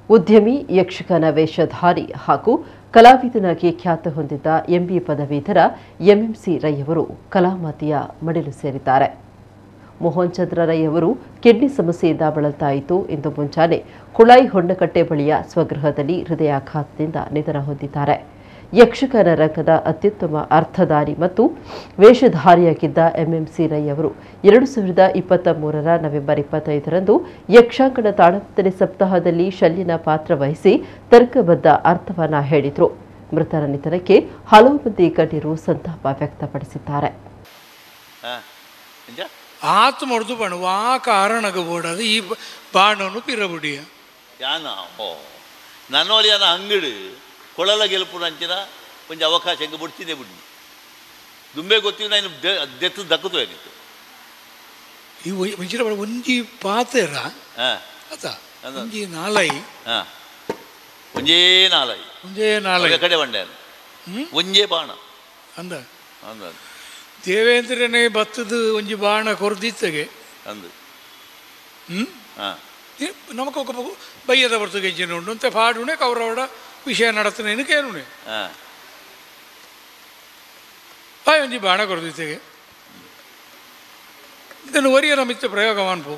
ಉದ್ಯಮಿ ಯಕ್ಷಗಾನ ವೇಷಧಾರಿ ಹಾಗೂ ಕಲಾವಿದನಾಗಿ ಖ್ಯಾತ ಹೊಂದಿದ್ದ ಎಂಬಿ ಪದವೀಧರ ಎಂಎಂಸಿ ರೈ ಅವರು ಕಲಾಮಾತೆಯ ಮಡಿಲು ಸೇರಿದ್ದಾರೆ. ಮೋಹನ್ ಚಂದ್ರ ರೈ ಅವರು ಕಿಡ್ನಿ ಸಮಸ್ಯೆಯಿಂದ ಬಳಲ್ತಾಯಿತು. ಇಂದು ಮುಂಜಾನೆ ಕುಳಾಯಿ ಹೊಂಡಕಟ್ಟೆ ಬಳಿಯ ಸ್ವಗೃಹದಲ್ಲಿ ಹೃದಯಾಘಾತದಿಂದ ನಿಧನ ಹೊಂದಿದ್ದಾರೆ. ಯಕ್ಷಗಾನ ರಂಗದ ಅತ್ಯುತ್ತಮ ಅರ್ಥಧಾರಿ ಮತ್ತು ವೇಷಧಾರಿಯಾಗಿದ್ದ ಎಂಎಂಸಿ ರೈ ಅವರು 2023ರ ನವೆಂಬರ್ 25ರಂದು ಯಕ್ಷಾಂಗಣ ತಾಳಮದ್ದಲೆ ಸಪ್ತಾಹದಲ್ಲಿ ಶಲ್ಯನ ಪಾತ್ರ ವಹಿಸಿ ತರ್ಕಬದ್ಧ ಅರ್ಥವನ್ನ ಹೇಳಿದರು. ಮೃತರ ನಿಧನಕ್ಕೆ ಹಲವು ಮಂದಿ ಗಣ್ಯರು ಸಂತಾಪ ವ್ಯಕ್ತಪಡಿಸಿದ್ದಾರೆ. ಆತ್ಮರ್ದು ಬಣುವ ಕಾರಣಗ ಬೋಡದು ಈ ಬಾಣನು ಪಿರಬುಡಿಯ ಯಾನ ನನ್ನೋಲಿ ಯಾನ ಅಂಗಡಿ ಕೊಳಲ ಗೆಲ್ಪು ಅಂಚಿನ ಕೊಂಚ ಅವಕಾಶ ಹೆಂಗೆ ಬಿಡ್ತಿದ್ದೆ ಬಿಡಿ ದುಂಬೆ ಗೊತ್ತೀವಿ ನಾನು ದೆತ್ತು ದಕ್ಕತು ಏನಿತ್ತು ಈ ಮುಂಚಿನ ಒಂಜಿ ಪಾತೆರ ಅತ ಒಂಜಿ ನಾಲೈ ಒಂಜೇ ನಾಲೈ ಕಡೆ ಬಂಡೆ ಒಂಜೇ ಬಾಣ ಅಂದ ಅಂದ ದೇವೇಂದ್ರನೇ ಬತ್ತದು ಒಂಜಿ ಬಾಣ ಕೊರ್ದಿತ್ತಗೆ ಅಂದು ನಮಕ ಬಯ್ಯದ ಬರ್ತು ಗೆಜ್ಜೆನ ಉಂಡು ಅಂತ ಪಾಡುನೆ ಕೌರವಡ ವಿಷಯ ನಡತನೇನು ಕೇಳುನೆ ಆಯ್ ಒಂಜಿ ಬಾಣ ಕೊರ್ದಿತ್ತಗೆ ಇದನ್ನು ಒರಿಯರ ಮಿತ್ತ ಪ್ರಯೋಗವಾನ್ ಪೋ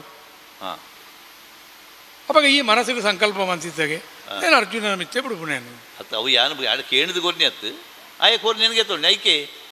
ಅವಾಗ ಈ ಮನಸ್ಸಿಗೆ ಸಂಕಲ್ಪ ಮಂತಿದ್ದಾಗೆ ಏನು ಅರ್ಜುನನ ಮಿತ್ತೆ ಬಿಡುಪುಣೇನು ಅತ್ತು ಅವು ಯಾನು ಕೇಳಿದ ಕೊರ್ನಿ ಅತ್ತು ಆಯ ಕೋರ್ ನಿನಗೆ ತೊಂಡೆ ಐಕೆ